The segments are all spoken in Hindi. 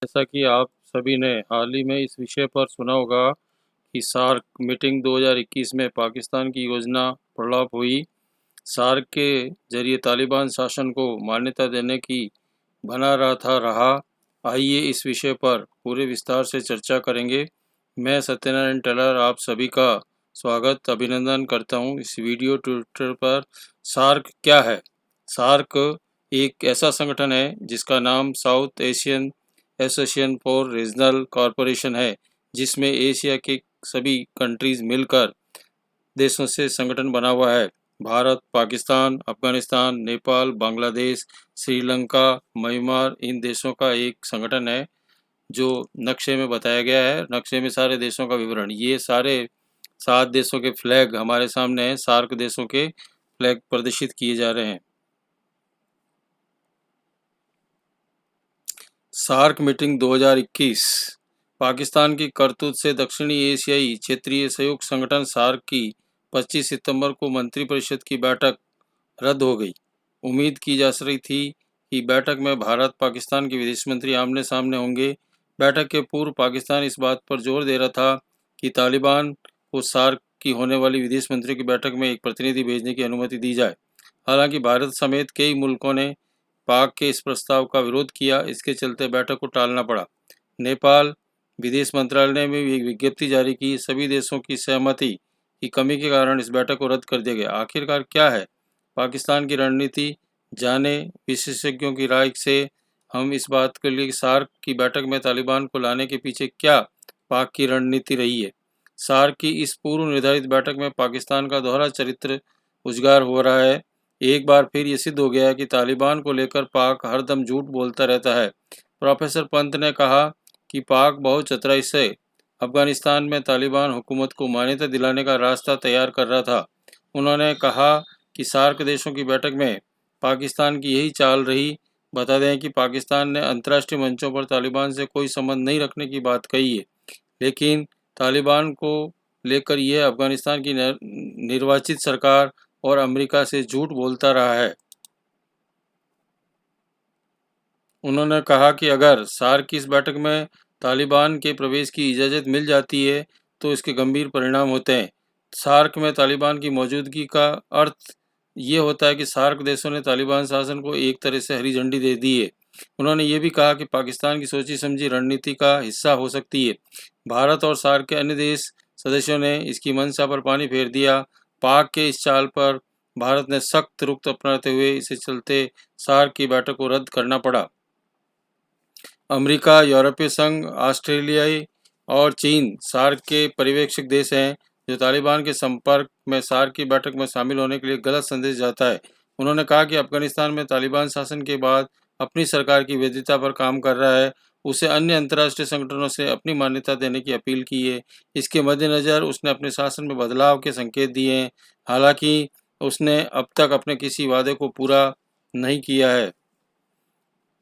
जैसा कि आप सभी ने हाल ही में इस विषय पर सुना होगा कि सार्क मीटिंग 2021 में पाकिस्तान की योजना फ्लॉप हुई। सार्क के जरिए तालिबान शासन को मान्यता देने की बना रहा। आइए इस विषय पर पूरे विस्तार से चर्चा करेंगे। मैं सत्यनारायण टेलर आप सभी का अभिनंदन करता हूं इस वीडियो ट्विटर पर। सार्क क्या है? सार्क एक ऐसा संगठन है जिसका नाम south Asian association for regional corporation है, जिसमें एशिया के सभी कंट्रीज मिलकर देशों से संगठन बना हुआ है। भारत, पाकिस्तान, अफगानिस्तान, नेपाल, बांग्लादेश, श्रीलंका, म्यांमार इन देशों का एक संगठन है जो नक्शे में बताया गया है। नक्शे में सारे देशों का विवरण, ये सारे 7 देशों के फ्लैग हमारे सामने हैं। सार्क देशों के फ्लैग प्रदर्शित किए जा रहे हैं। सार्क मीटिंग 2021 पाकिस्तान की करतूत से दक्षिणी एशियाई क्षेत्रीय सहयोग संगठन सार्क की 25 सितंबर को मंत्रिपरिषद की बैठक रद्द हो गई। उम्मीद की जा रही थी कि बैठक में भारत पाकिस्तान के विदेश मंत्री आमने सामने होंगे। बैठक के पूर्व पाकिस्तान इस बात पर जोर दे रहा था कि तालिबान को सार्क की होने वाली विदेश मंत्रियों की बैठक में एक प्रतिनिधि भेजने की अनुमति दी जाए। हालांकि भारत समेत कई मुल्कों ने पाक के इस प्रस्ताव का विरोध किया। इसके चलते बैठक को टालना पड़ा। नेपाल विदेश मंत्रालय ने भी एक विज्ञप्ति जारी की। सभी देशों की सहमति की कमी के कारण इस बैठक को रद्द कर दिया गया। आखिरकार क्या है पाकिस्तान की रणनीति? जाने विशेषज्ञों की राय से हम इस बात के लिए सार्क की बैठक में तालिबान को लाने के पीछे क्या पाक की रणनीति रही है। सार्क की इस पूर्व निर्धारित बैठक में पाकिस्तान का दोहरा चरित्र उजागर हो रहा है। एक बार फिर ये सिद्ध हो गया है कि तालिबान को लेकर पाक हरदम झूठ बोलता रहता है। प्रोफेसर पंत ने कहा कि पाक बहुत चतुराई से अफगानिस्तान में तालिबान हुकूमत को मान्यता दिलाने का रास्ता तैयार कर रहा था। उन्होंने कहा कि सार्क देशों की बैठक में पाकिस्तान की यही चाल रही। बता दें कि पाकिस्तान ने अंतर्राष्ट्रीय मंचों पर तालिबान से कोई संबंध नहीं रखने की बात कही है, लेकिन तालिबान को लेकर यह अफगानिस्तान की निर्वाचित सरकार और अमेरिका से झूठ बोलता रहा है। उन्होंने कहा कि अगर सार्क की इस बैठक में तालिबान के प्रवेश की इजाज़त मिल जाती है तो इसके गंभीर परिणाम होते हैं। सार्क में तालिबान की मौजूदगी का अर्थ ये होता है कि सार्क देशों ने तालिबान शासन को एक तरह से हरी झंडी दे दी है। उन्होंने ये भी कहा कि पाकिस्तान की सोची समझी रणनीति का हिस्सा हो सकती है। भारत और सार्क के अन्य देश सदस्यों ने इसकी मंशा पर पानी फेर दिया। पाक के इस चाल पर भारत ने सख्त रुख अपनाते हुए इसे चलते सार्क की बैठक को रद्द करना पड़ा। अमेरिका, यूरोपीय संघ, ऑस्ट्रेलियाई और चीन सार्क के पर्यवेक्षक देश हैं, जो तालिबान के संपर्क में सार्क की बैठक में शामिल होने के लिए गलत संदेश जाता है। उन्होंने कहा कि अफगानिस्तान में तालिबान शासन के बाद अपनी सरकार की वैधता पर काम कर रहा है। उसे अन्य अंतर्राष्ट्रीय संगठनों से अपनी मान्यता देने की अपील की है। इसके मद्देनज़र उसने अपने शासन में बदलाव के संकेत दिए हैं। हालांकि उसने अब तक अपने किसी वादे को पूरा नहीं किया है।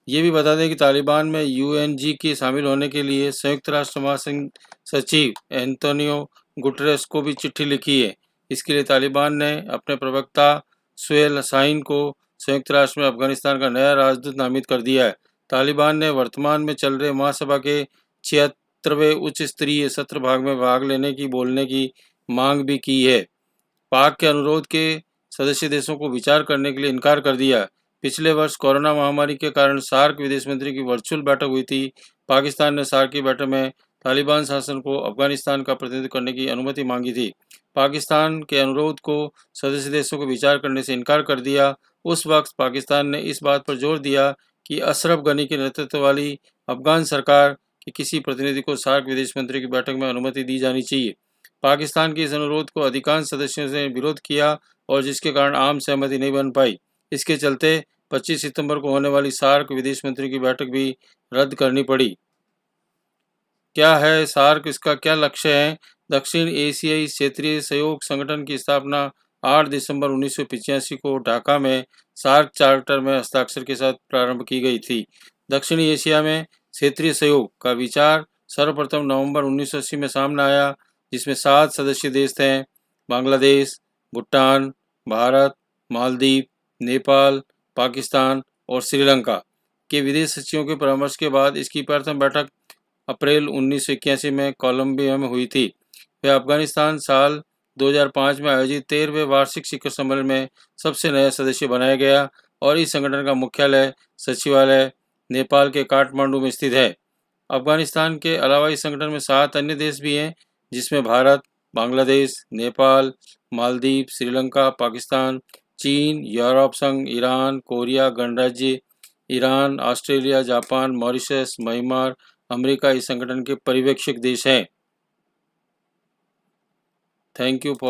ये भी बता दें कि तालिबान में यूएनजी के शामिल होने के लिए संयुक्त राष्ट्र महासंघ सचिव एंटोनियो गुटरेस को भी चिट्ठी लिखी है। इसके लिए तालिबान ने अपने प्रवक्ता सुहेल शाहीन को संयुक्त राष्ट्र में अफगानिस्तान का नया राजदूत नामित कर दिया है। तालिबान ने वर्तमान में चल रहे महासभा के 76वें उच्च स्तरीय सत्र में भाग लेने की बोलने की मांग भी की है। पाक के अनुरोध के सदस्य देशों को विचार करने के लिए इनकार कर दिया। पिछले वर्ष कोरोना महामारी के कारण सार्क विदेश मंत्री की वर्चुअल बैठक हुई थी। पाकिस्तान ने सार्क की बैठक में तालिबान शासन को अफगानिस्तान का प्रतिनिधित्व करने की अनुमति मांगी थी। पाकिस्तान के अनुरोध को सदस्य देशों को विचार करने से इनकार कर दिया। उस वक्त पाकिस्तान ने इस बात पर जोर दिया कि अशरफ गनी के नेतृत्व वाली अफगान सरकार के किसी प्रतिनिधि को सार्क विदेश मंत्री की बैठक में अनुमति दी जानी चाहिए। पाकिस्तान के इस अनुरोध को अधिकांश सदस्यों ने विरोध किया और जिसके कारण आम सहमति नहीं बन पाई। इसके चलते 25 सितंबर को होने वाली सार्क विदेश मंत्री की बैठक भी रद्द करनी पड़ी। क्या है सार्क? इसका क्या लक्ष्य है? दक्षिण एशियाई क्षेत्रीय सहयोग संगठन की स्थापना 8 दिसंबर 1985 को ढाका में सार्क चार्टर में हस्ताक्षर के साथ प्रारंभ की गई थी। दक्षिणी एशिया में क्षेत्रीय सहयोग का विचार सर्वप्रथम नवंबर 1980 में सामने आया, जिसमें 7 सदस्य देश थे: बांग्लादेश, भूटान, भारत, मालदीव, नेपाल, पाकिस्तान और श्रीलंका। के विदेश सचिवों के परामर्श के बाद इसकी प्रथम बैठक अप्रैल 1981 में कोलंबिया में हुई थी। वह अफगानिस्तान साल 2005 में आयोजित 13वें वार्षिक शिखर सम्मेलन में सबसे नया सदस्य बनाया गया और इस संगठन का मुख्यालय सचिवालय नेपाल के काठमांडू में स्थित है। अफगानिस्तान के अलावा इस संगठन में 7 अन्य देश भी हैं, जिसमें भारत, बांग्लादेश, नेपाल, मालदीव, श्रीलंका, पाकिस्तान, चीन, यूरोप संघ, ईरान, कोरिया गणराज्य, Iran, Australia, Japan, Mauritius, Myanmar, America इस संगठन के पर्यवेक्षक देश हैं। Thank you for